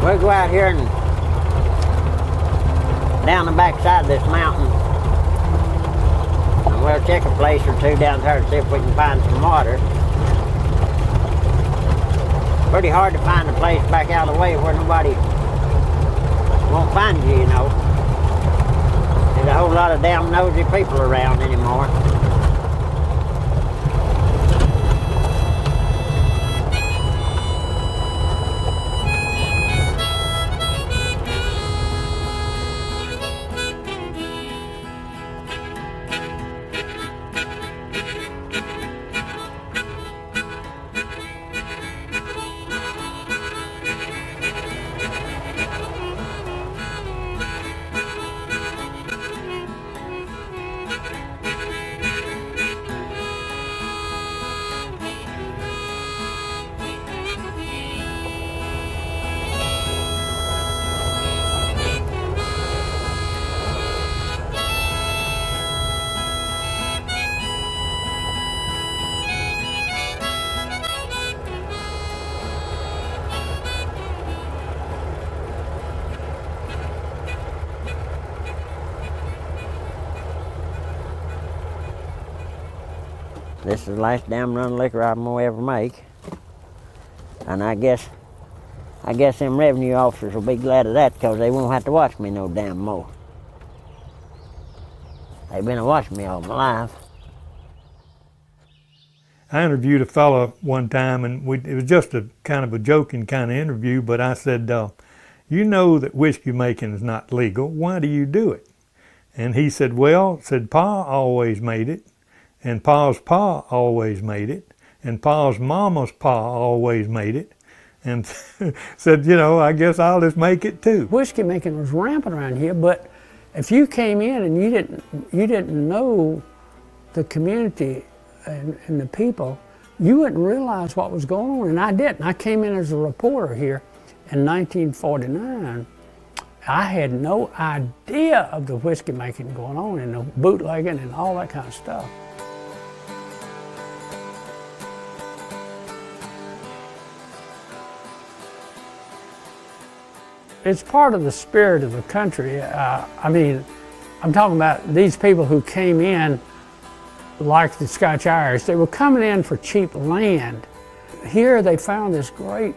We'll go out here and down the backside of this mountain, and we'll check a place or two down there to see if we can find some water. Pretty hard to find a place back out of the way where nobody won't find you, you know. There's a whole lot of damn nosy people around anymore. This is the last damn run of liquor I'm gonna ever make. And I guess them revenue officers will be glad of that, because they won't have to watch me no damn more. They've been watching me all my life. I interviewed a fellow one time, and it was just a kind of a joking kind of interview, but I said, you know that whiskey making is not legal. Why do you do it? And he said, well, Pa always made it, and Pa's pa always made it, and Pa's mama's pa always made it, and said, you know, I guess I'll just make it too. Whiskey making was rampant around here, but if you came in and you didn't know the community and the people, you wouldn't realize what was going on, and I didn't. I came in as a reporter here in 1949. I had no idea of the whiskey making going on and the bootlegging and all that kind of stuff. It's part of the spirit of the country. I mean, I'm talking about these people who came in, like the Scotch Irish. They were coming in for cheap land. Here they found this great,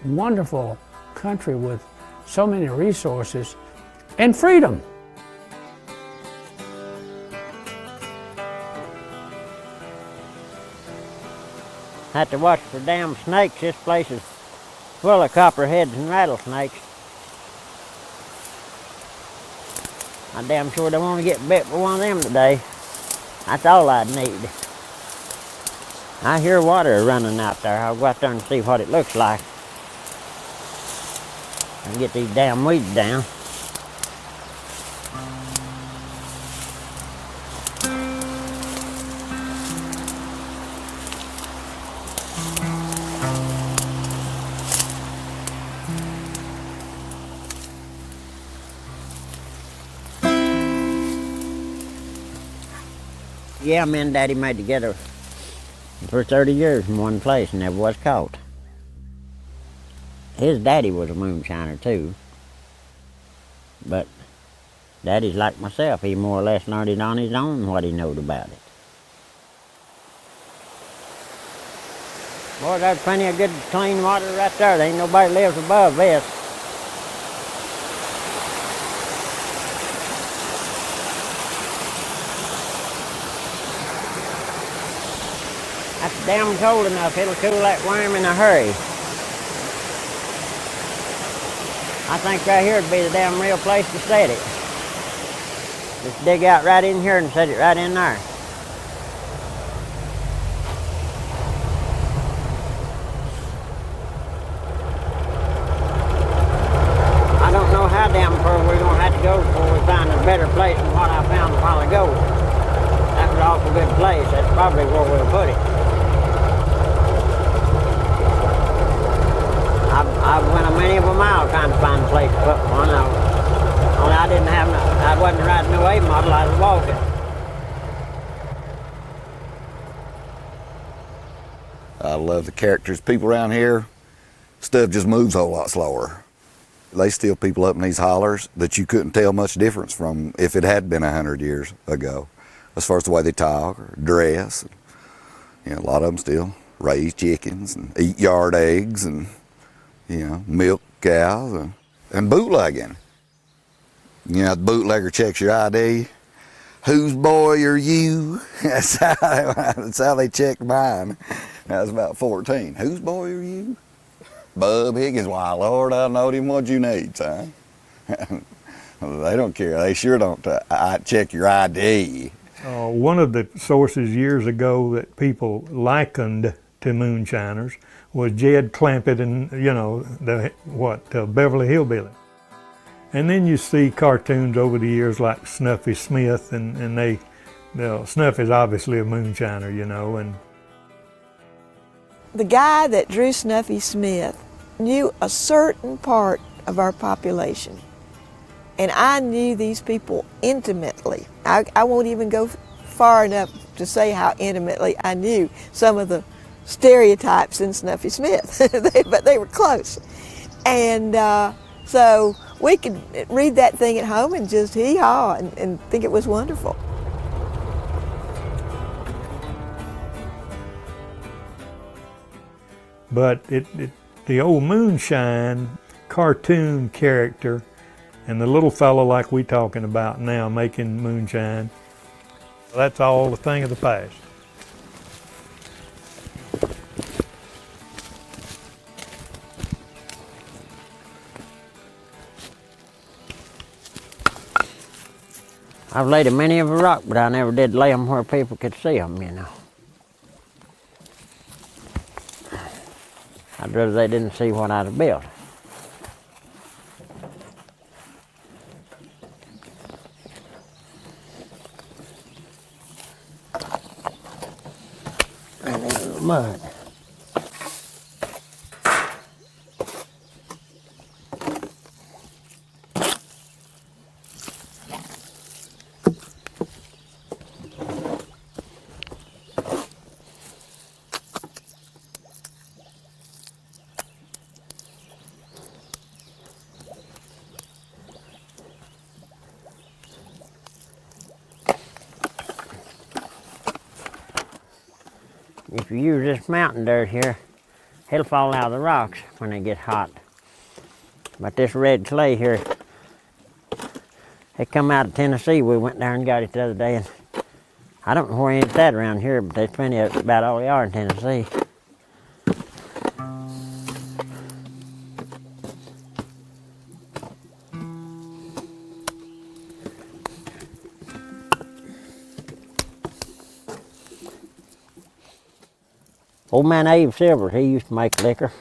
wonderful country with so many resources and freedom. Had to watch for damn snakes. This place is full of copperheads and rattlesnakes. I damn sure don't want to get bit by one of them today. That's all I'd need. I hear water running out there. I'll go out there and see what it looks like. And get these damn weeds down. Yeah, me and Daddy made together for 30 years in one place and never was caught. His daddy was a moonshiner too, but Daddy's like myself. He more or less learned it on his own what he knowed about it. Boy, there's plenty of good clean water right there. There ain't nobody lives above this. That's damn cold enough. It'll cool that worm in a hurry. I think right here would be the damn real place to set it. Just dig out right in here and set it right in there. I don't know how damn far we're going to have to go before we find a better place than what I found a while ago. That was an awful good place. That's probably where we'll put it. I went a many of a mile trying to find a place to put one. Only I didn't have I wasn't riding no A model, I was walking. I love the characters. People around here, stuff just moves a whole lot slower. They still people up in these hollers that you couldn't tell much difference from if it had been 100 years ago, as far as the way they talk or dress. You know, a lot of them still raise chickens and eat yard eggs and, you know, milk cows and bootlegging. You know, the bootlegger checks your ID. Whose boy are you? That's how they checked mine. I was about 14. Whose boy are you? Bub Higgins. Why, Lord, I knowed him. What you need, son? They don't care. They sure don't check your ID. One of the sources years ago that people likened to moonshiners was Jed Clampett and, you know, the Beverly Hillbilly. And then you see cartoons over the years like Snuffy Smith, and they, Snuffy's obviously a moonshiner, you know. And the guy that drew Snuffy Smith knew a certain part of our population. And I knew these people intimately. I won't even go far enough to say how intimately I knew some of the stereotypes in Snuffy Smith, but they were close. And so we could read that thing at home and just hee-haw and think it was wonderful. But the old moonshine cartoon character and the little fellow like we talking about now making moonshine, that's all a thing of the past. I've laid a many of a rock, but I never did lay them where people could see them, you know. I'd rather they didn't see what I'd built. And a little mud. If you use this mountain dirt here, it'll fall out of the rocks when they get hot. But this red clay here, it come out of Tennessee. We went there and got it the other day, and I don't know where it's at around here, but there's plenty of it, about all they are in Tennessee. Old man Abe Silvers, he used to make liquor.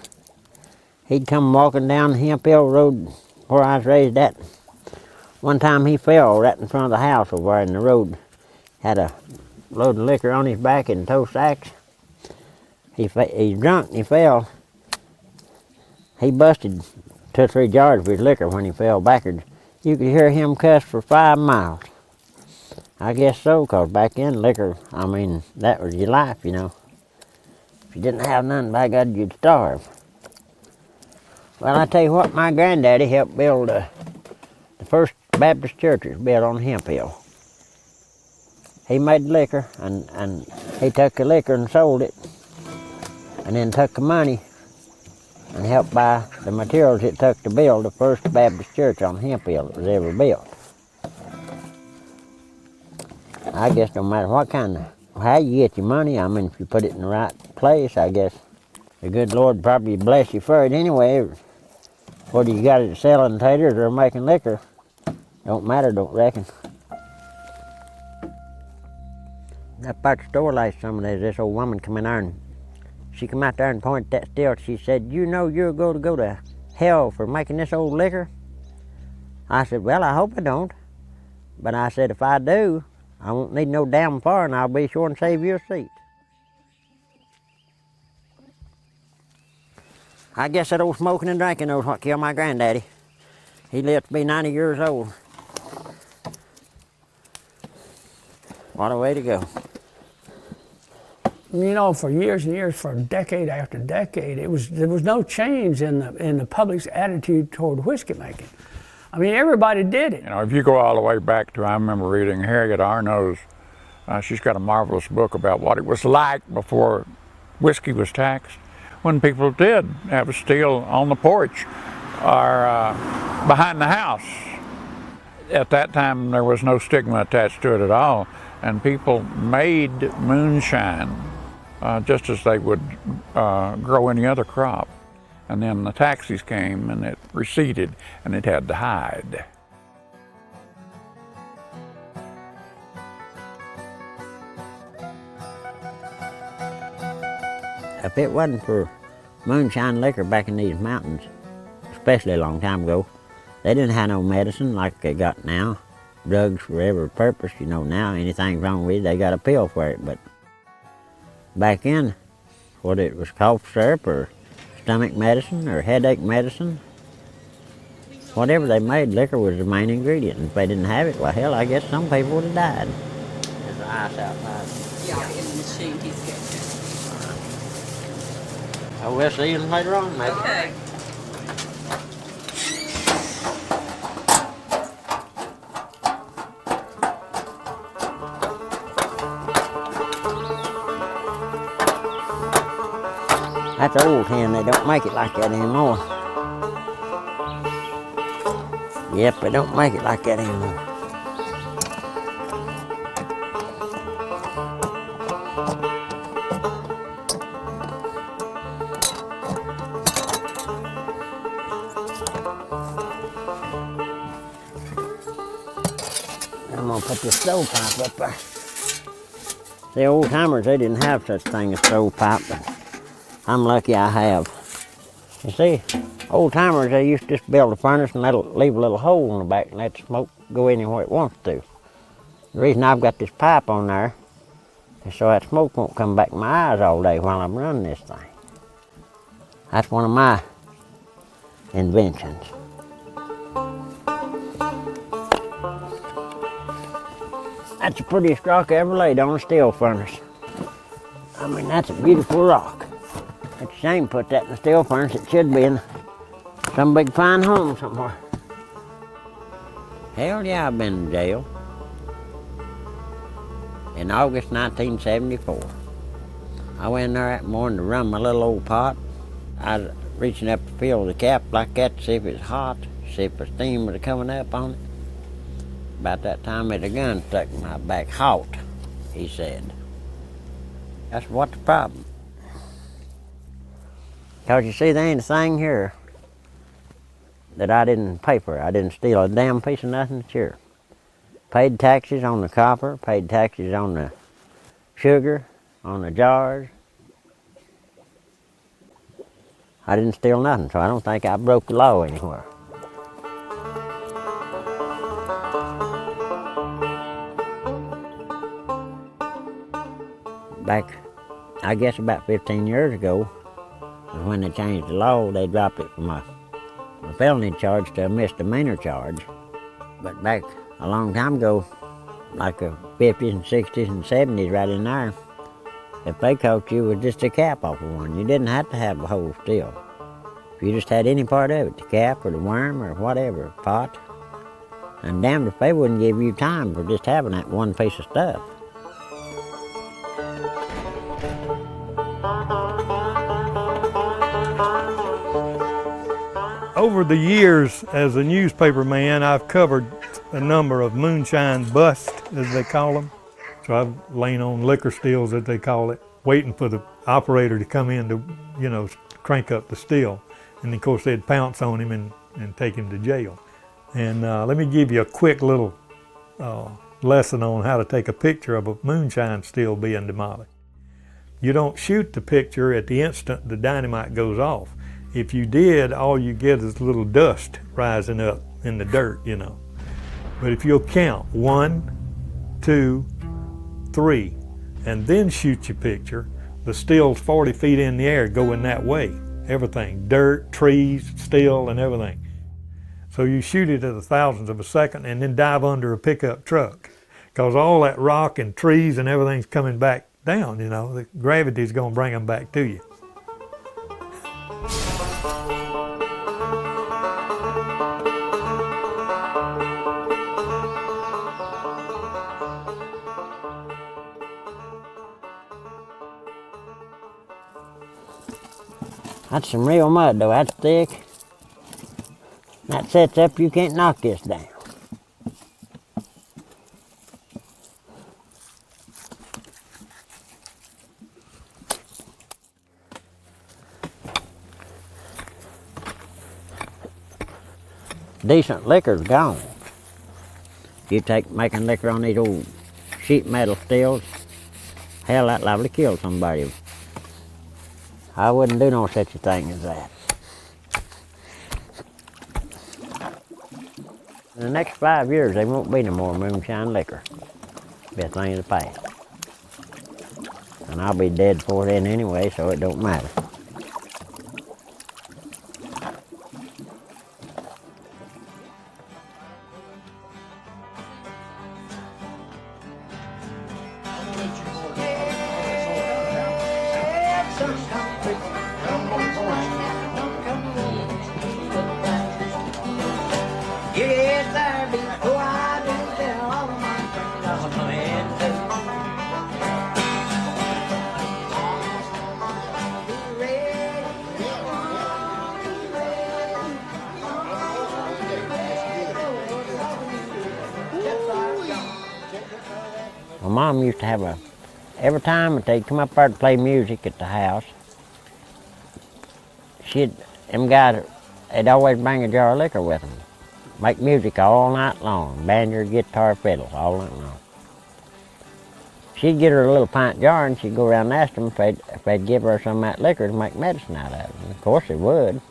He'd come walking down the Hemp Hill Road where I was raised at. One time he fell right in front of the house over there in the road. Had a load of liquor on his back in tow sacks. He's drunk and he fell. He busted 2 or 3 jars of his liquor when he fell backwards. You could hear him cuss for 5 miles. I guess so, 'cause back then liquor, I mean, that was your life, you know. If you didn't have none, by God, you'd starve. Well, I tell you what, my granddaddy helped build the first Baptist church was built on Hemp Hill. He made liquor, and he took the liquor and sold it, and then took the money and helped buy the materials it took to build the first Baptist church on Hemp Hill that was ever built. I guess no matter what kind of, how you get your money, I mean, if you put it in the right place, I guess the good Lord probably bless you for it anyway. Whether you got it selling taters or making liquor, don't matter, don't reckon. Up at the store last summer, there's this old woman come in there and she come out there and pointed that still. She said, "You know you're going to go to hell for making this old liquor?" I said, "Well, I hope I don't. But I said, if I do, I won't need no damn fire and I'll be sure and save you a seat." I guess that old smoking and drinking knows what killed my granddaddy. He lived to be 90 years old. What a way to go. You know, for years and years, for decade after decade, there was no change in the public's attitude toward whiskey making. I mean, everybody did it. You know, if you go all the way back to, I remember reading Harriet Arno's, she's got a marvelous book about what it was like before whiskey was taxed, when people did have a still on the porch or behind the house. At that time, there was no stigma attached to it at all, and people made moonshine just as they would grow any other crop. And then the taxis came and it receded and it had to hide. If it wasn't for moonshine liquor back in these mountains, especially a long time ago, they didn't have no medicine like they got now. Drugs for every purpose, you know. Now anything's wrong with you, they got a pill for it. But back then, whether it was cough syrup or stomach medicine or headache medicine, whatever they made, liquor was the main ingredient. And if they didn't have it, well, hell, I guess some people would have died. There's the ice outside. Yeah, in the machine, he's good. Oh, we'll see you later on, maybe. Okay. That's old hen, they don't make it like that anymore. Yep, they don't make it like that anymore. I'm gonna put this stovepipe up there. The old timers, they didn't have such thing as stovepipe, but I'm lucky I have. You see, old timers, they used to just build a furnace and leave a little hole in the back and let the smoke go anywhere it wants to. The reason I've got this pipe on there is so that smoke won't come back in my eyes all day while I'm running this thing. That's one of my inventions. That's the prettiest rock I ever laid on a steel furnace. I mean, that's a beautiful rock. It's a shame to put that in a steel furnace. It should be in some big fine home somewhere. Hell yeah, I've been in jail. In August 1974. I went in there that morning to run my little old pot. I was reaching up to feel the cap like that to see if it was hot, see if the steam was coming up on it. About that time, the gun stuck in my back. "Halt," he said. That's what's the problem. Because you see, there ain't a thing here that I didn't pay for. I didn't steal a damn piece of nothing, sure. Paid taxes on the copper, paid taxes on the sugar, on the jars. I didn't steal nothing, so I don't think I broke the law anywhere. Back, I guess about 15 years ago, was when they changed the law. They dropped it from a felony charge to a misdemeanor charge. But back a long time ago, like the 50s and 60s and 70s right in there, if they caught you with just a cap off of one, you didn't have to have the whole still. If you just had any part of it, the cap or the worm or whatever, pot, and damned if they wouldn't give you time for just having that one piece of stuff. Over the years, as a newspaper man, I've covered a number of moonshine busts, as they call them. So I've lain on liquor stills, as they call it, waiting for the operator to come in to, crank up the still. And of course, they'd pounce on him and and take him to jail. And let me give you a quick little lesson on how to take a picture of a moonshine still being demolished. You don't shoot the picture at the instant the dynamite goes off. If you did, all you get is a little dust rising up in the dirt, you know. But if you'll count 1, 2, 3, and then shoot your picture, the still's 40 feet in the air going that way. Everything, dirt, trees, still, and everything. So you shoot it at the thousandth of a second and then dive under a pickup truck. Because all that rock and trees and everything's coming back down, you know. The gravity's gonna bring them back to you. That's some real mud though, that's thick. That sets up, you can't knock this down. Decent liquor's gone. You take making liquor on these old sheet metal stills, hell, that likely killed somebody. I wouldn't do no such a thing as that. In the next 5 years, there won't be no more moonshine liquor. Be a thing of the past. And I'll be dead before then anyway, so it don't matter. My mom used to have every time that they'd come up there to play music at the house, them guys, they'd always bring a jar of liquor with them. Make music all night long, banjo, guitar, fiddles, all night long. She'd get her a little pint jar and she'd go around and ask them if they'd give her some of that liquor to make medicine out of it. And of course they would.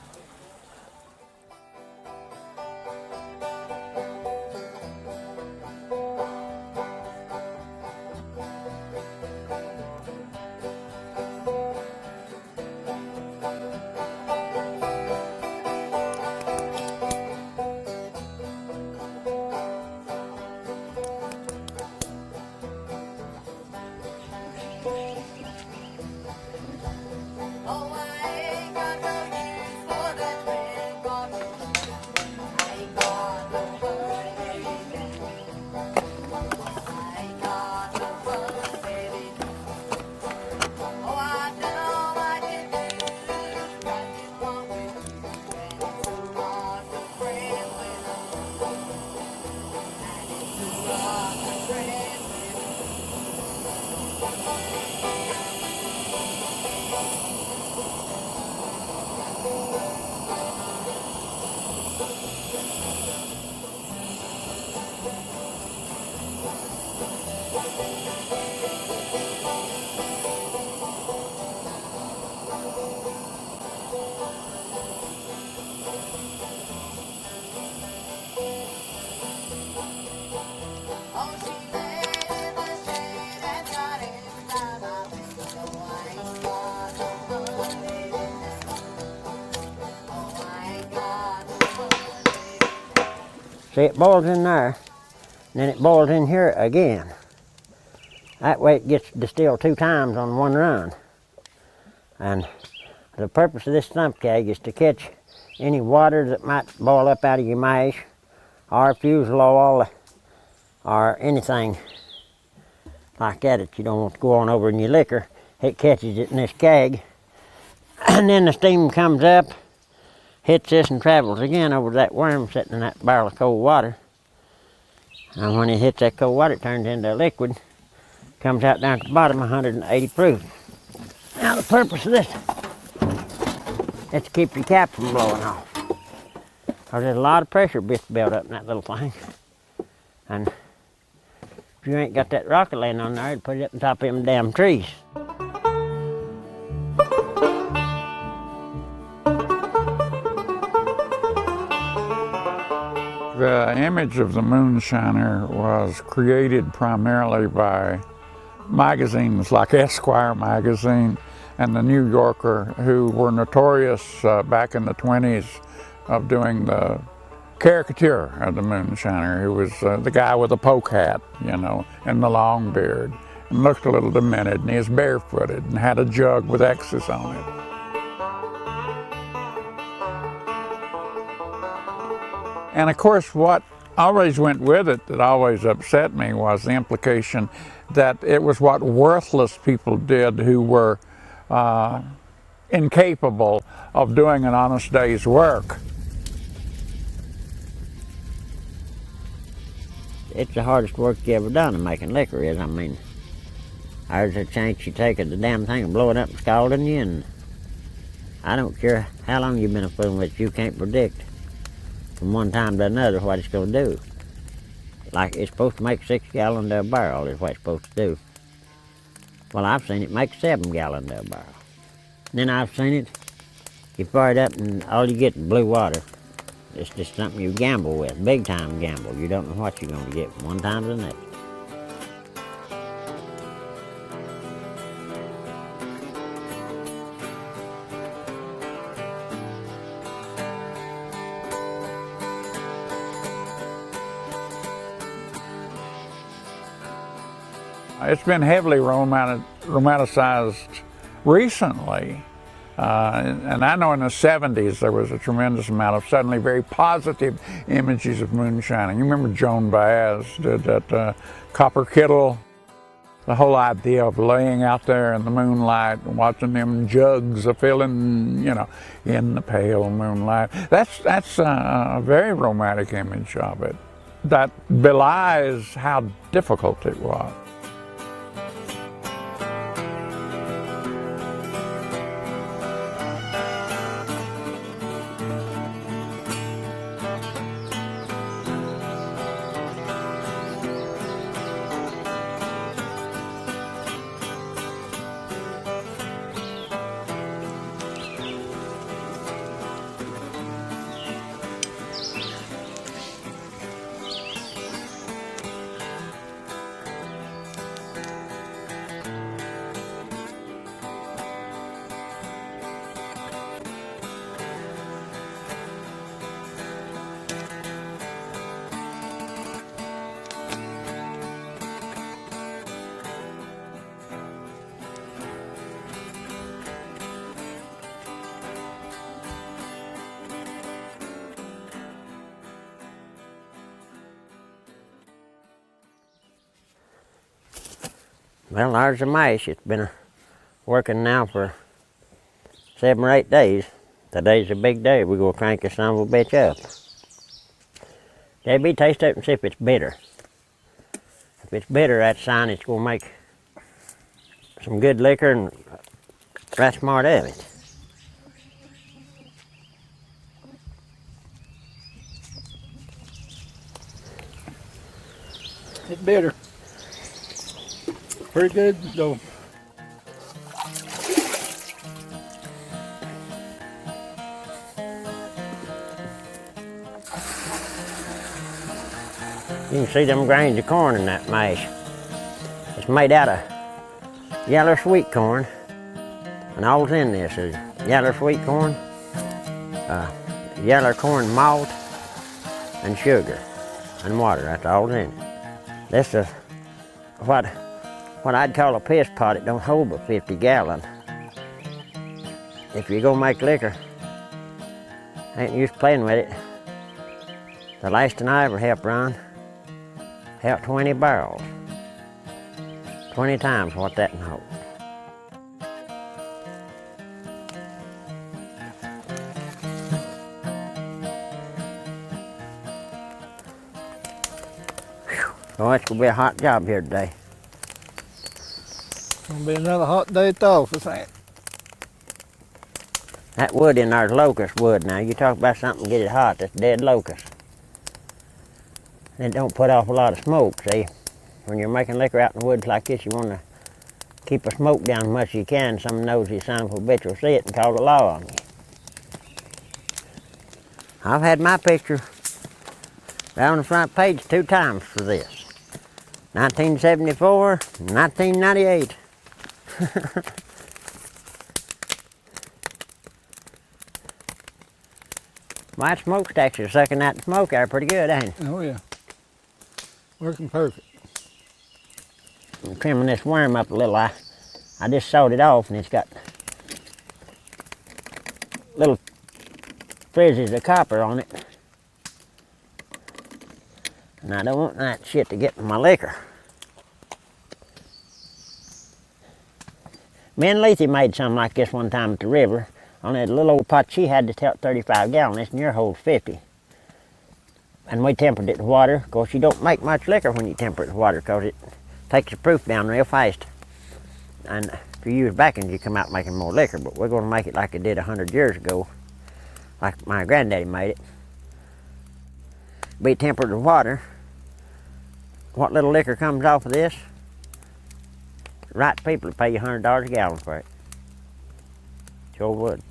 See, it boils in there, and then it boils in here again. That way it gets distilled 2 times on one run. And the purpose of this stump keg is to catch any water that might boil up out of your mash, or fusel oil, or anything like that you don't want to go on over in your liquor. It catches it in this keg, and then the steam comes up, hits this and travels again over that worm sitting in that barrel of cold water. And when it hits that cold water, it turns into a liquid, comes out down at the bottom, 180 proof. Now the purpose of this is to keep your cap from blowing off. 'Cause there's a lot of pressure built up in that little thing. And if you ain't got that rocket laying on there, it'd put it up on top of them damn trees. The image of the Moonshiner was created primarily by magazines like Esquire magazine and the New Yorker, who were notorious back in the 20s of doing the caricature of the Moonshiner, who was the guy with the poke hat, you know, and the long beard, and looked a little demented, and he was barefooted and had a jug with X's on it. And of course, what always went with it that always upset me was the implication that it was what worthless people did who were incapable of doing an honest day's work. It's the hardest work you ever done in making liquor is. I mean, there's a chance you take the damn thing and blow it up and scalding you, and I don't care how long you've been fooling with it, you can't predict from one time to another what it's going to do. Like, it's supposed to make 6 gallons to a barrel is what it's supposed to do. Well, I've seen it make 7 gallons to a barrel. Then I've seen it, you fire it up and all you get is blue water. It's just something you gamble with, big time gamble. You don't know what you're going to get from one time to the next. It's been heavily romanticized recently. And I know in the 70s there was a tremendous amount of suddenly very positive images of moonshining. You remember Joan Baez did that Copper Kettle, the whole idea of laying out there in the moonlight and watching them jugs a filling, you know, in the pale moonlight. That's a very romantic image of it that belies how difficult it was. Well, there's the mash. It's been working now for 7 or 8 days. Today's a big day. We're going to crank this son of a bitch up. JB, taste it and see if it's bitter. If it's bitter, that's a sign it's going to make some good liquor, and that's smart of it. It's bitter. Pretty good though. You can see them grains of corn in that mash. It's made out of yellow sweet corn, and all's in this is yellow sweet corn, yellow corn malt, and sugar, and water. That's all in it. This is what I'd call a piss pot. It don't hold but 50 gallons. If you go make liquor, ain't used playing with it. The last one I ever helped run, helped 20 barrels. 20 times what that can hold. Oh, it's gonna be a hot job here today. Gonna be another hot day at the office, ain't it? That wood in there is locust wood. Now, you talk about something get it hot, that's dead locust. It don't put off a lot of smoke, see? When you're making liquor out in the woods like this, you want to keep the smoke down as much as you can. Some nosy son of a bitch will see it and call the law on you. I've had my picture right on the front page 2 times for this. 1974, 1998. My smokestacks are sucking that smoke out pretty good, ain't it? Oh yeah, working perfect. I'm trimming this worm up a little. I just sawed it off and it's got little frizzes of copper on it. And I don't want that shit to get in my liquor. Me and Lethe made something like this one time at the river. On that little old pot she had to tell 35 gallons, and your holds 50. And we tempered it with water. Of course, you don't make much liquor when you temper it with water because it takes the proof down real fast. And if you use backings, you come out making more liquor, but we're going to make it like it did 100 years ago, like my granddaddy made it. Be tempered with water. What little liquor comes off of this, the right people will pay you $100 a gallon for it. Sure would.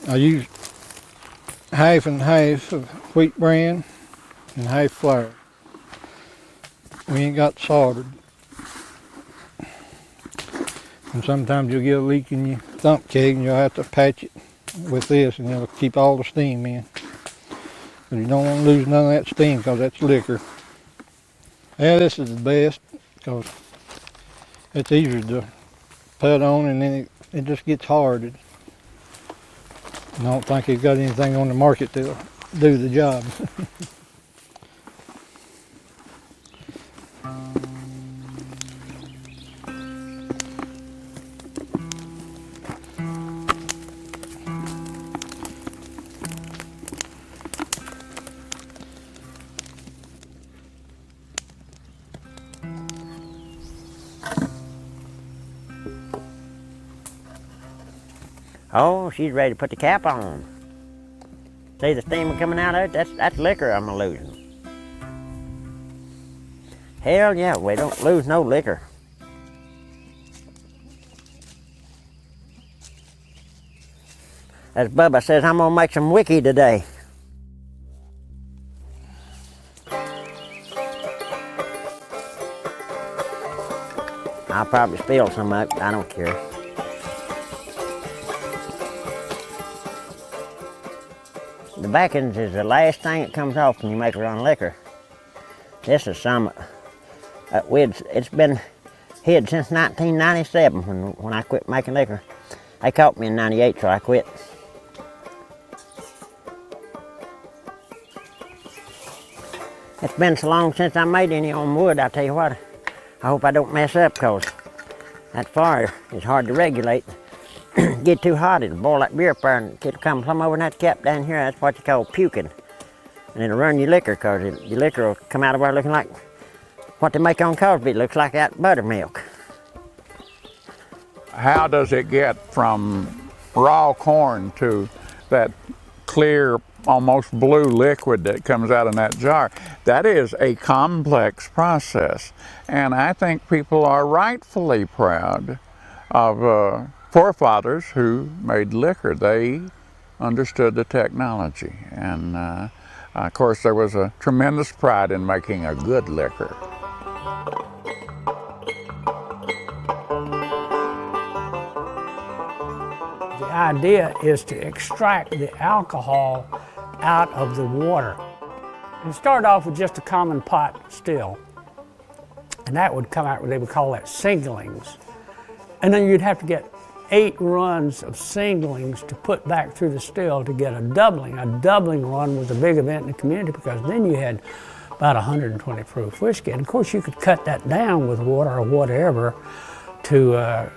I use half and half of wheat bran and half flour. We ain't got soldered. And sometimes you'll get a leak in your thump keg and you'll have to patch it with this and it'll keep all the steam in. But you don't want to lose none of that steam because that's liquor. Yeah, this is the best because it's easier to put on and then it just gets hard. I don't think they've got anything on the market to do the job. Oh, she's ready to put the cap on. See the steam coming out of it? That's liquor I'm losing. Hell yeah, we don't lose no liquor. As Bubba says, I'm gonna make some wiki today. I'll probably spill some of it, I don't care. The backings is the last thing that comes off when you make run liquor. This is some, it's been hid since 1997 when I quit making liquor. They caught me in 98, so I quit. It's been so long since I made any on wood, I tell you what, I hope I don't mess up because that fire is hard to regulate. Get too hot, it'll boil like beer fire and it'll come plumb over in that cap down here. That's what you call puking. And it'll run your liquor because your liquor will come out of there looking like what they make on Cosby. It looks like that buttermilk. How does it get from raw corn to that clear, almost blue liquid that comes out in that jar? That is a complex process. And I think people are rightfully proud of forefathers who made liquor. They understood the technology, and of course there was a tremendous pride in making a good liquor. The idea is to extract the alcohol out of the water. And start off with just a common pot still, and that would come out, they would call that singlings. And then you'd have to get 8 runs of singlings to put back through the still to get a doubling. A doubling run was a big event in the community because then you had about 120 proof whiskey. And of course you could cut that down with water or whatever so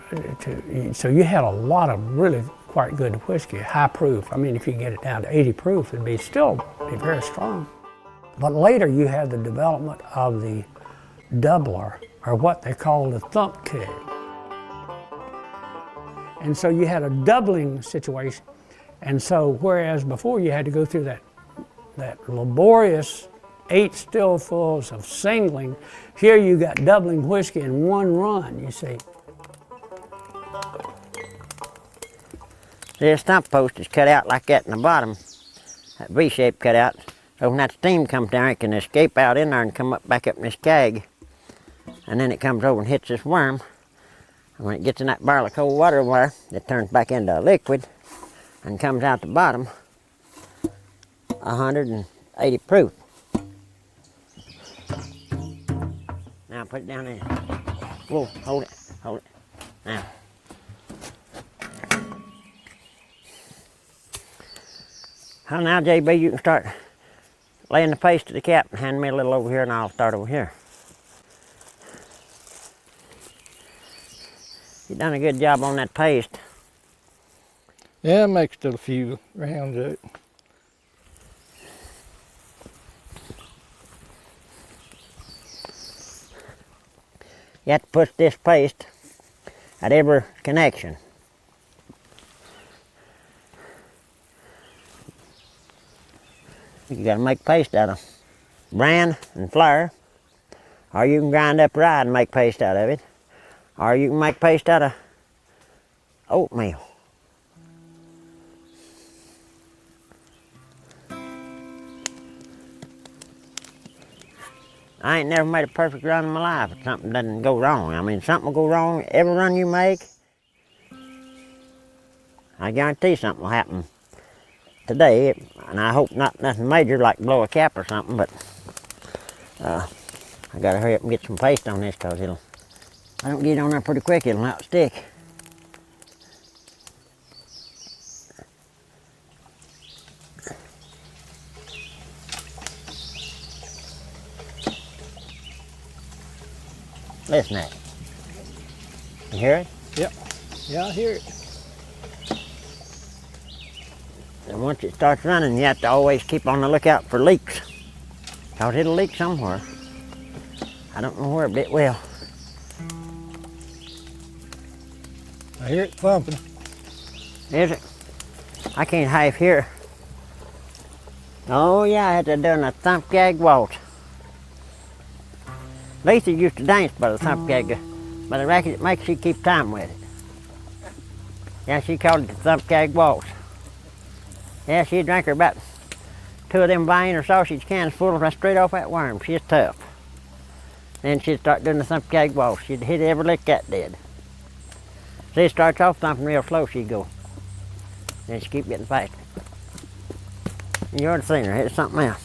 you had a lot of really quite good whiskey, high proof. I mean, if you get it down to 80 proof, it'd still be very strong. But later you had the development of the doubler, or what they called a thump keg. And so you had a doubling situation. And so whereas before you had to go through that laborious 8 stillfuls of singling, here you got doubling whiskey in one run, you see. This stump post is cut out like that in the bottom, that V-shape cut out. So when that steam comes down, it can escape out in there and come up back up in this keg. And then it comes over and hits this worm. And when it gets in that barrel of cold water over there, it turns back into a liquid and comes out the bottom 180 proof. Now put it down there. Whoa, hold it. Now. Well, now, JB, you can start laying the paste to the cap and hand me a little over here, and I'll start over here. You've done a good job on that paste. Yeah, I mixed a few rounds of it. You have to put this paste at every connection. You got to make paste out of bran and flour, or you can grind up rye and make paste out of it, or you can make paste out of oatmeal. I ain't never made a perfect run in my life if something doesn't go wrong. I mean, something will go wrong every run you make. I guarantee something will happen today, and I hope not nothing major like blow a cap or something, but I gotta hurry up and get some paste on this because if I don't get it on there pretty quick, it'll not stick. Listen to it. You hear it? Yep. Yeah, I hear it. And once it starts running, you have to always keep on the lookout for leaks, because it'll leak somewhere. I don't know where, but it will. I hear it thumping. Is it? I can't half hear. Oh yeah, I had to do a thump gag waltz. Lisa used to dance by the thump gag, by the racket it makes she keep time with it. Yeah, she called it the thump gag waltz. Yeah, she'd drink her about 2 of them Vienna sausage cans full right straight off that worm. She's tough. Then she'd start doing the thump gag waltz. She'd hit every lick that did. See, it starts off thumping real slow, she'd go. Then she'd keep getting faster. You ought to seen her, it's something else.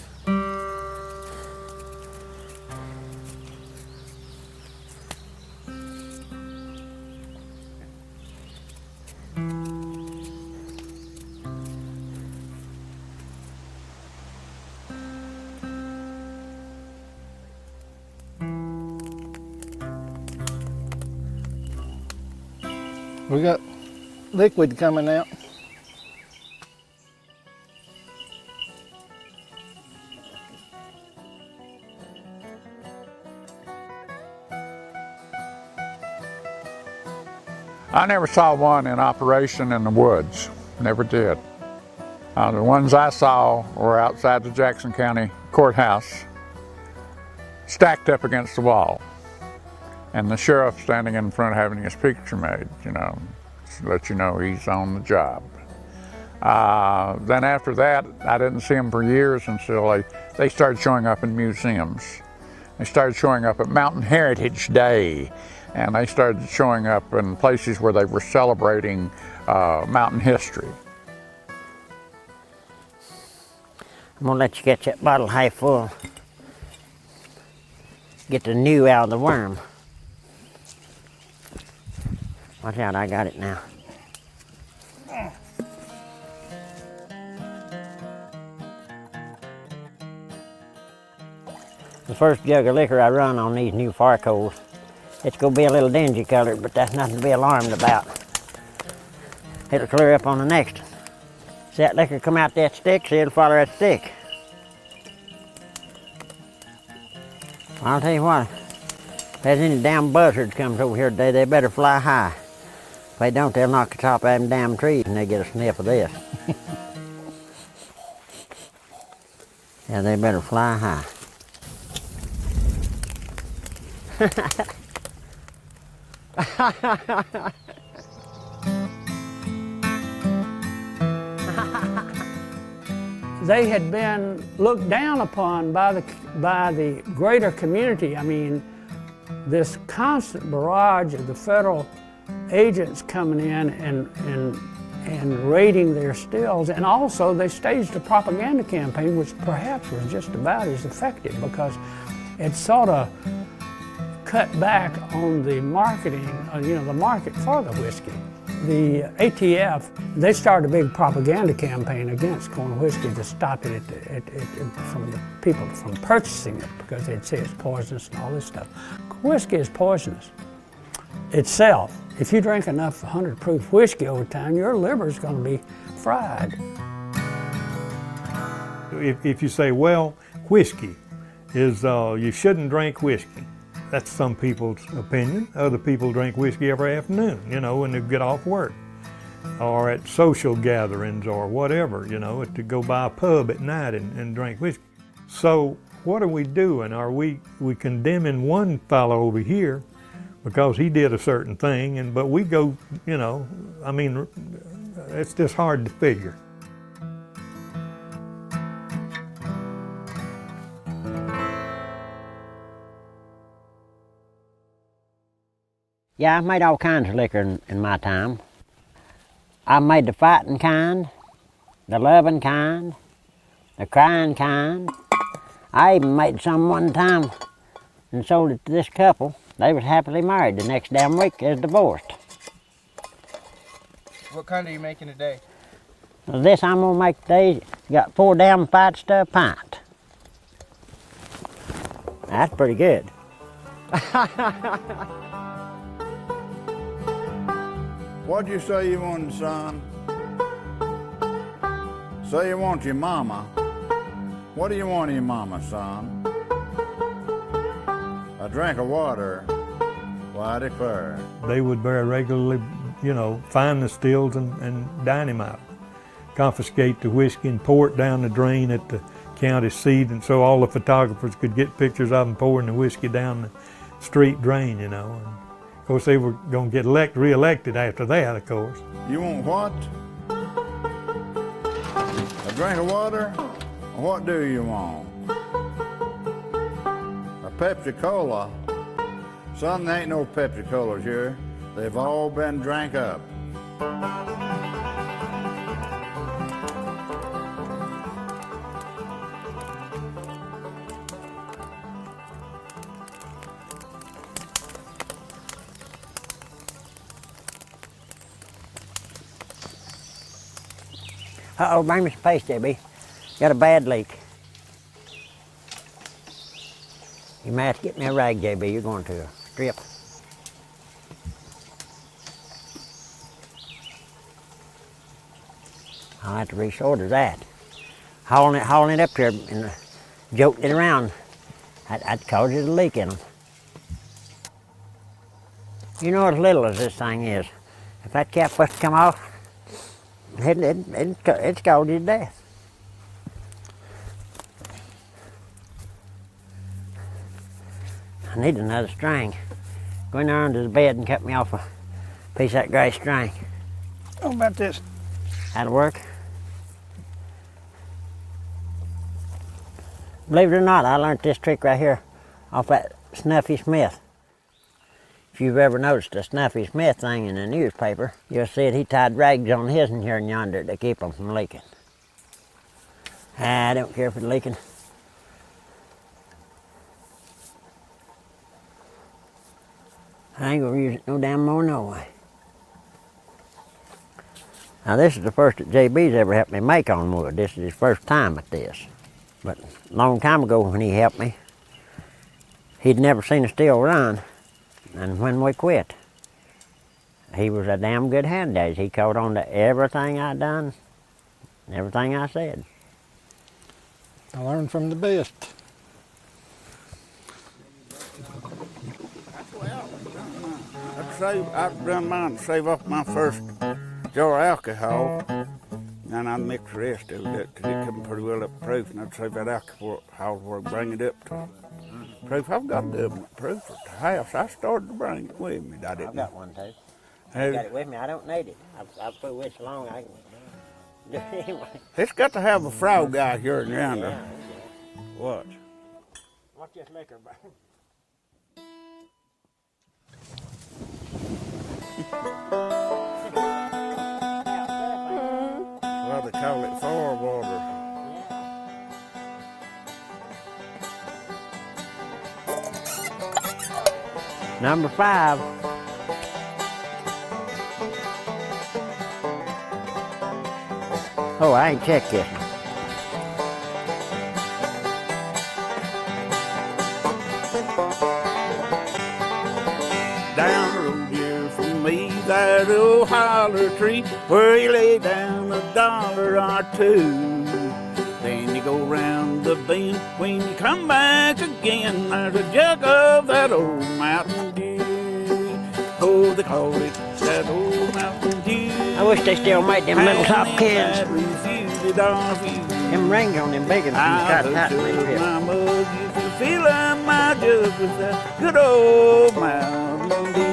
We got liquid coming out. I never saw one in operation in the woods, never did. The ones I saw were outside the Jackson County Courthouse, stacked up against the wall. And the sheriff standing in front having his picture made, you know, to let you know he's on the job. Then after that, I didn't see them for years until they started showing up in museums. They started showing up at Mountain Heritage Day, and they started showing up in places where they were celebrating mountain history. I'm gonna let you get that bottle half full. Get the new out of the worm. Watch out, I got it now. The first jug of liquor I run on these new fire coals, it's gonna be a little dingy colored, but that's nothing to be alarmed about. It'll clear up on the next. See that liquor come out that stick, see it'll follow that stick. I'll tell you what, If there's any damn buzzards comes over here today, they better fly high. If they don't, they'll knock the top of them damn trees and they get a sniff of this. Yeah, they better fly high. They had been looked down upon by the greater community. I mean, this constant barrage of the federal agents coming in and raiding their stills, and also they staged a propaganda campaign which perhaps was just about as effective because it sort of cut back on the marketing, the market for the whiskey. The ATF, they started a big propaganda campaign against corn whiskey to stop it from the people from purchasing it because they'd say it's poisonous and all this stuff. Whiskey is poisonous itself. If you drink enough 100 proof whiskey over time, your liver's going to be fried. If you say, well, whiskey is, you shouldn't drink whiskey. That's some people's opinion. Other people drink whiskey every afternoon, when they get off work, or at social gatherings or whatever, to go by a pub at night and drink whiskey. So what are we doing? Are we condemning one fellow over here because he did a certain thing, but we go, it's just hard to figure. Yeah, I've made all kinds of liquor in my time. I've made the fighting kind, the loving kind, the crying kind. I even made some one time and sold it to this couple. They was happily married. The next damn week they was divorced. What kind are you making today? This I'm gonna make today, got 4 damn fights to a pint. That's pretty good. What'd you say you wanted, son? Say you want your mama. What do you want of your mama, son? A drink of water, why I declare. They would very regularly, find the stills and dynamite, confiscate the whiskey and pour it down the drain at the county seat, and so all the photographers could get pictures of them pouring the whiskey down the street drain, And of course, they were going to get re-elected after that, of course. You want what? A drink of water? What do you want? A Pepsi-Cola? Son, there ain't no Pepsi-Colas here. They've all been drank up. Uh-oh, bring me some paste, JB. Got a bad leak. You might have to get me a rag, JB. You're going to a strip. I'll have to resorter that. Hauling it up here and joking it around, I'd cause it a leak in them. As little as this thing is, if that cap was to come off, it's scalded you to death. I need another string. Go in there under the bed and cut me off a piece of that gray string. How about this? That'll work. Believe it or not, I learned this trick right here off that Snuffy Smith. If you've ever noticed a Snuffy Smith thing in a newspaper, you'll see it. He tied rags on his and here and yonder to keep them from leaking. I don't care if it's leaking. I ain't gonna use it no damn more no way. Now this is the first that JB's ever helped me make on wood. This is his first time at this. But a long time ago when he helped me, he'd never seen a still run. And when we quit, he was a damn good hand at it. He caught on to everything I done, everything I said. I learned from the best. I'd run mine to save up my first jar of alcohol, and I'd mix the rest of it because it come pretty well up proof, and I'd save that alcohol before I bring it up to proof. I've got government proof at the house. I started to bring it with me. I didn't. I've got one too. I got it with me. I don't need it. I've put it so long I can do it anyway. It's got to have a frog guy here and yonder. Watch. Watch this liquor, bro. Well, they call it far water. Number 5. Oh, I ain't checked this one. Down the road here from me, there's an old holler tree where you lay down $1 or $2. Then you go round the bend. When you come back again, there's a jug of that old Mountain Dew. Oh, they call it that old Mountain Dew. I wish they still made them little top cans. Them rings on them big ones. I hooked up my mug, you can feel my jug with that good old Mountain Dew.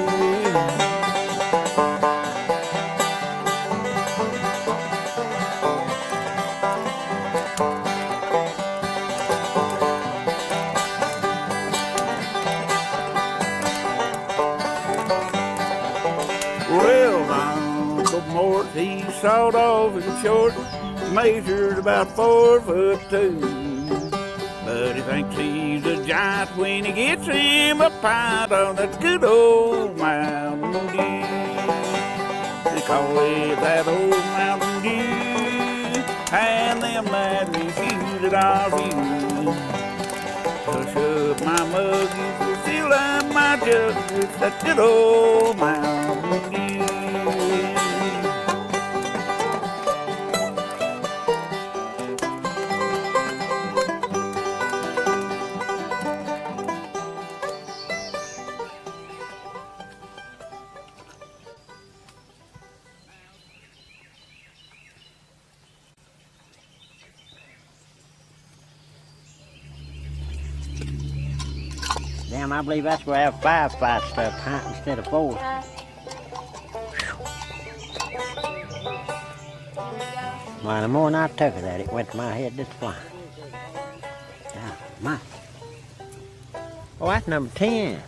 Well, Uncle Mort, he sawed off and short, measured about 4'2". But he thinks he's a giant when he gets him a pint on that good old Mountain Dew. They call it that old Mountain Dew, and them that refuse it are few. Push up my mug, you can fill up my jug with that good old Mountain Dew. Damn, I believe that's where I have 5 fight stuff hunting instead of 4. Well, the more than I took it at it, went to my head this far. Oh, my. Oh, that's number 10.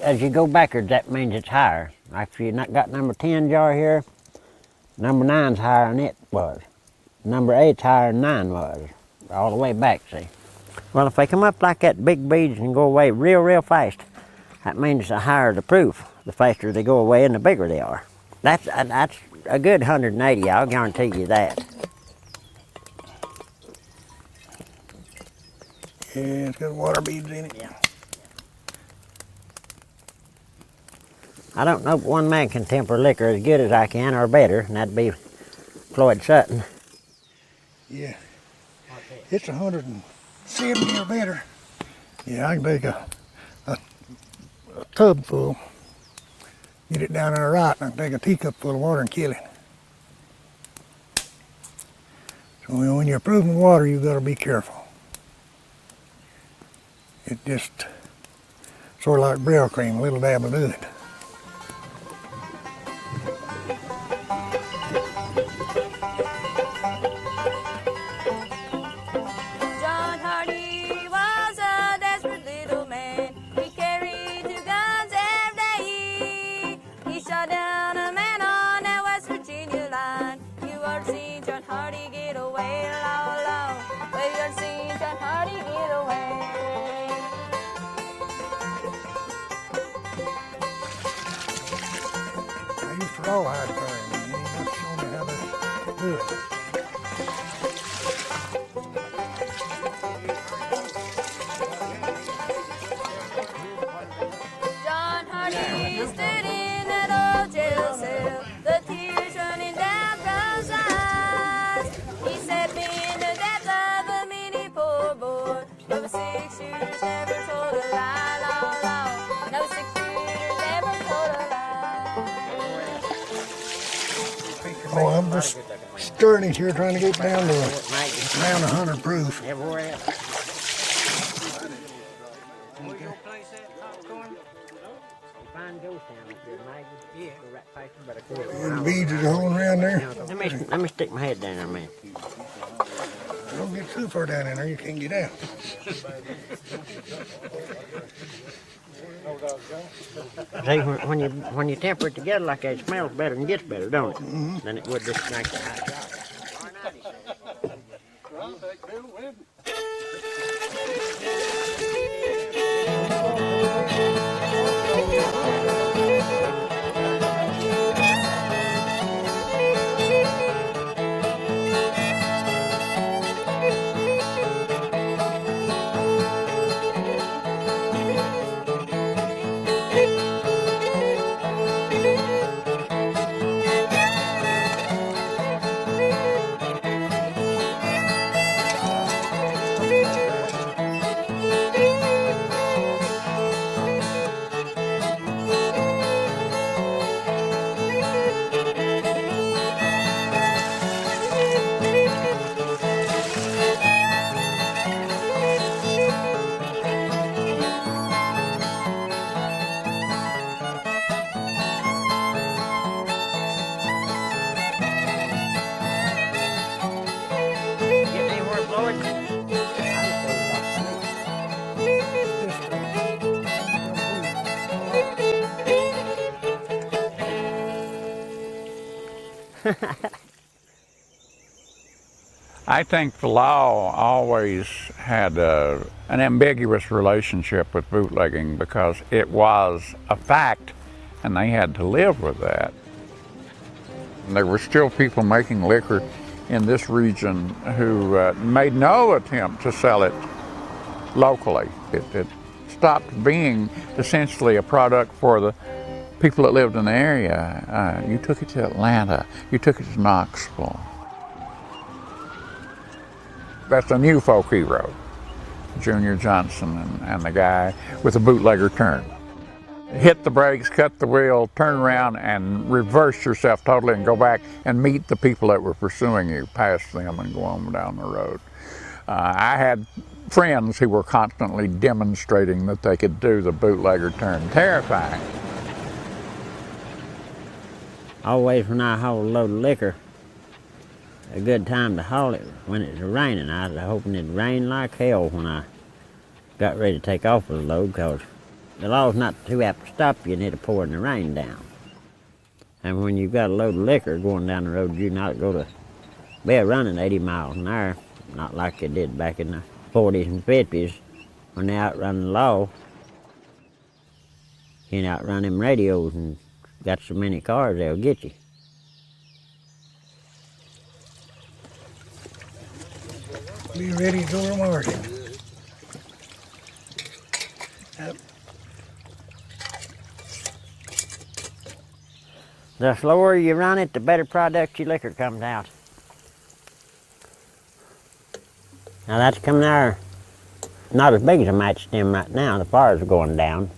As you go backwards, that means it's higher. Like if you not got number 10 jar here, number 9's higher than it was. Number 8's higher than 9 was. All the way back, see. Well, if they come up like that, big beads and go away real fast, that means the higher the proof. The faster they go away and the bigger they are. That's a good 180, I'll guarantee you that. Yeah, it's got water beads in it. Yeah. I don't know if one man can temper liquor as good as I can or better, and that'd be Floyd Sutton. Yeah. It's 170 or better. Yeah, I can take a tub full, get it down there right, and I can take a teacup full of water and kill it. So when you're approving water, you've got to be careful. It just sort of like Braille cream, a little dab will do it. Rawhide fire, man. You have to show me how to do it. John Hardy stood in that old Oh, I'm just stirring it here, trying to get down to around 100 proof. Everywhere else. Where's your place at, Popcorn? You find ghost town up here, Maggie. Yeah. Right past you, but a quarter And the beads are going around there. Let me stick my head down there a minute. Don't get too far down in there, you can't get out. See, when you temper it together like that, it smells better and gets better, don't it? Than it would just like the hot chocolate. I think the law always had an ambiguous relationship with bootlegging because it was a fact and they had to live with that. And there were still people making liquor in this region who made no attempt to sell it locally. It stopped being essentially a product for the people that lived in the area. You took it to Atlanta, you took it to Knoxville. That's a new folk hero, Junior Johnson and the guy with the bootlegger turn. Hit the brakes, cut the wheel, turn around and reverse yourself totally and go back and meet the people that were pursuing you, pass them and go on down the road. I had friends who were constantly demonstrating that they could do the bootlegger turn. Terrifying. Always when I haul a load of liquor, a good time to haul it when it's raining. I was hoping it'd rain like hell when I got ready to take off with the load, because the law's not too apt to stop you and it'll pour the rain down. And when you've got a load of liquor going down the road, you're not going to be running 80 miles an hour, not like they did back in the 40s and 50s when they outrun the law. You can outrun them radios and got so many cars they'll get you. Be ready to go to market. Yep. The slower you run it, the better product your liquor comes out. Now that's coming out not as big as a match stem right now. The fires are going down.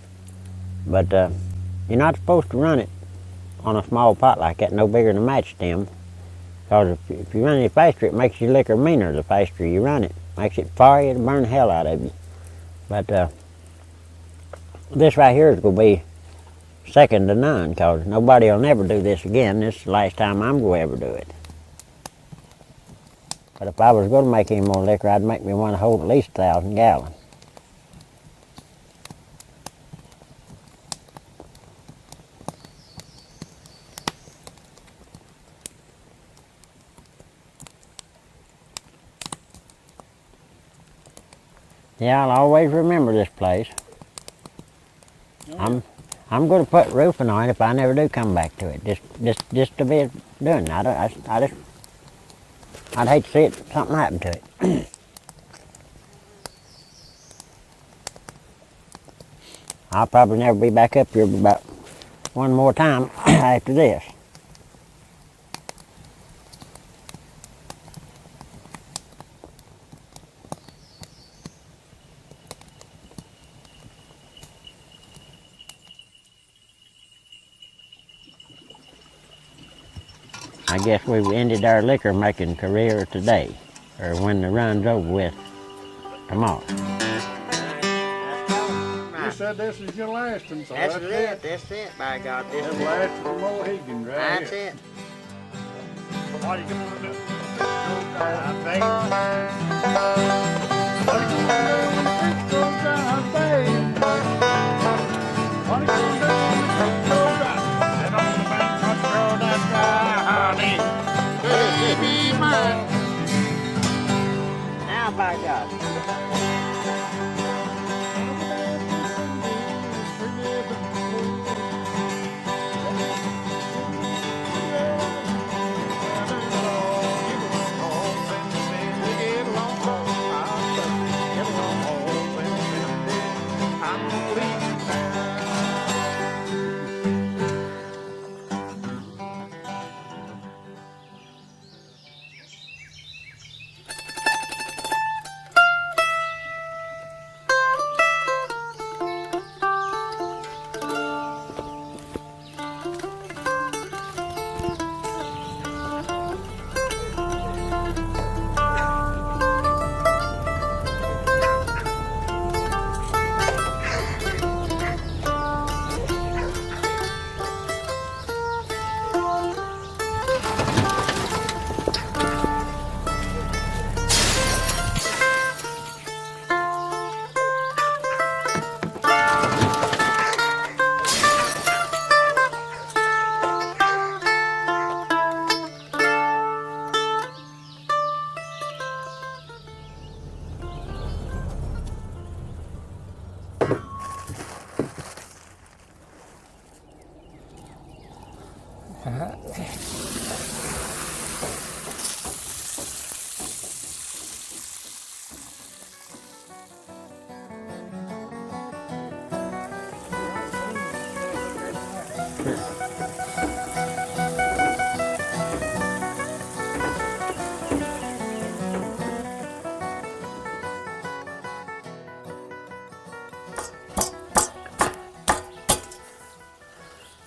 But you're not supposed to run it on a small pot like that, no bigger than a match stem. Because if you run it faster, it makes your liquor meaner the faster you run it. Makes it fire, it'll burn the hell out of you. But this right here is going to be second to none, because nobody will never do this again. This is the last time I'm going to ever do it. But if I was going to make any more liquor, I'd make me one to hold at least 1,000 gallons. Yeah, I'll always remember this place. I'm going to put roofing on it if I never do come back to it. Just to be doing. I'd hate to see something happen to it. I'll probably never be back up here about one more time after this. I guess we've ended our liquor making career today, or when the run's over with tomorrow. You said this is your last one, so That's it, by God. This That's is last of the Mohegans right That's here. it. What are you gonna do? I think. What are you gonna do when the creek goes dry, babe? What are you gonna do when the creek goes dry? Sit on the bank, watch the road that's dry, honey. Baby mine. Now, by God.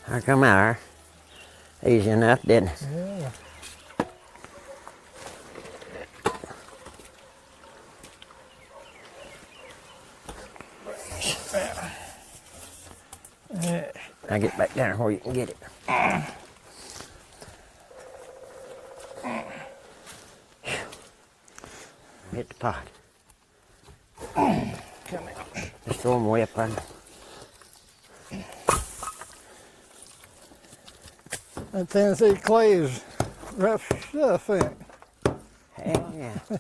I come out here. Easy enough, didn't it? Yeah. Now get back down where you can get it. Hit the pot. Just throw them way up under. That Tennessee clay is rough stuff, ain't it? Hell yeah.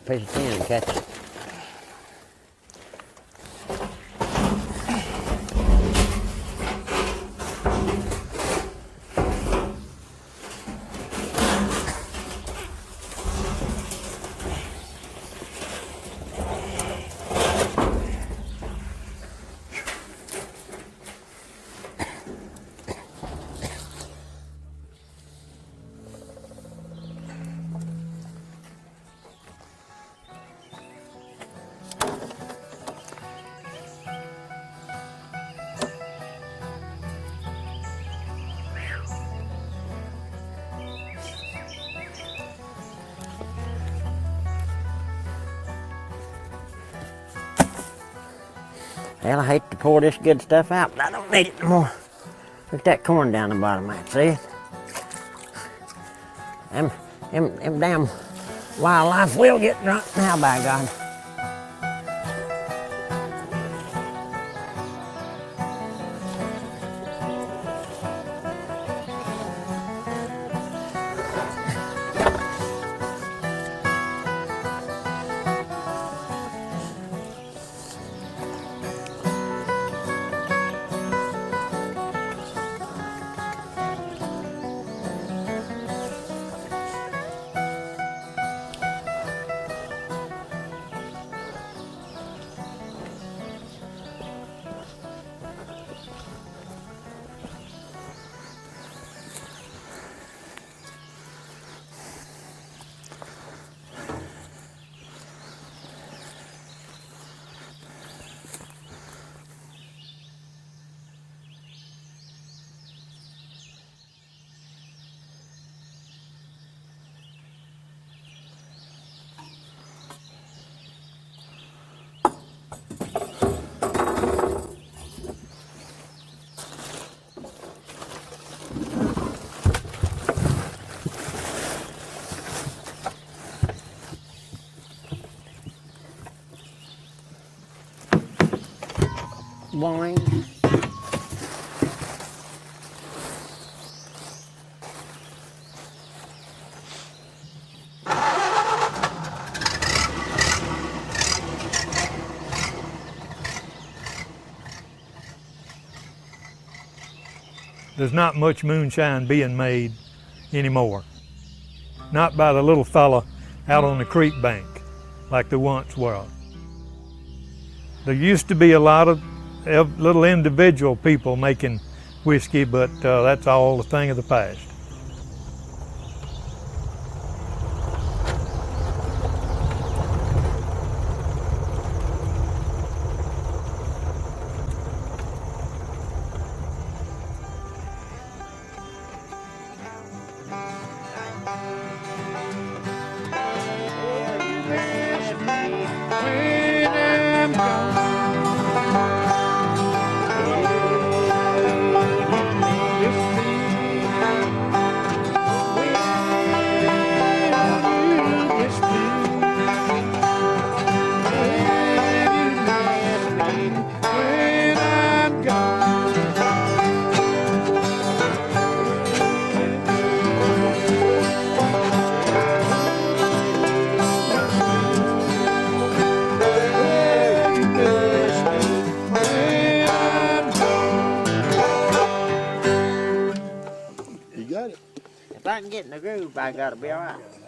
Piece of tin and catch it. Hell, I hate to pour this good stuff out, but I don't need it no more. Look at that corn down the bottom of it, see it? Them damn wildlife will get drunk now, by God. wine. There's not much moonshine being made anymore. Not by the little fella out on the creek bank like there once was. There used to be a lot of little individual people making whiskey, but that's all a thing of the past. If I can get in the groove, I gotta be all right.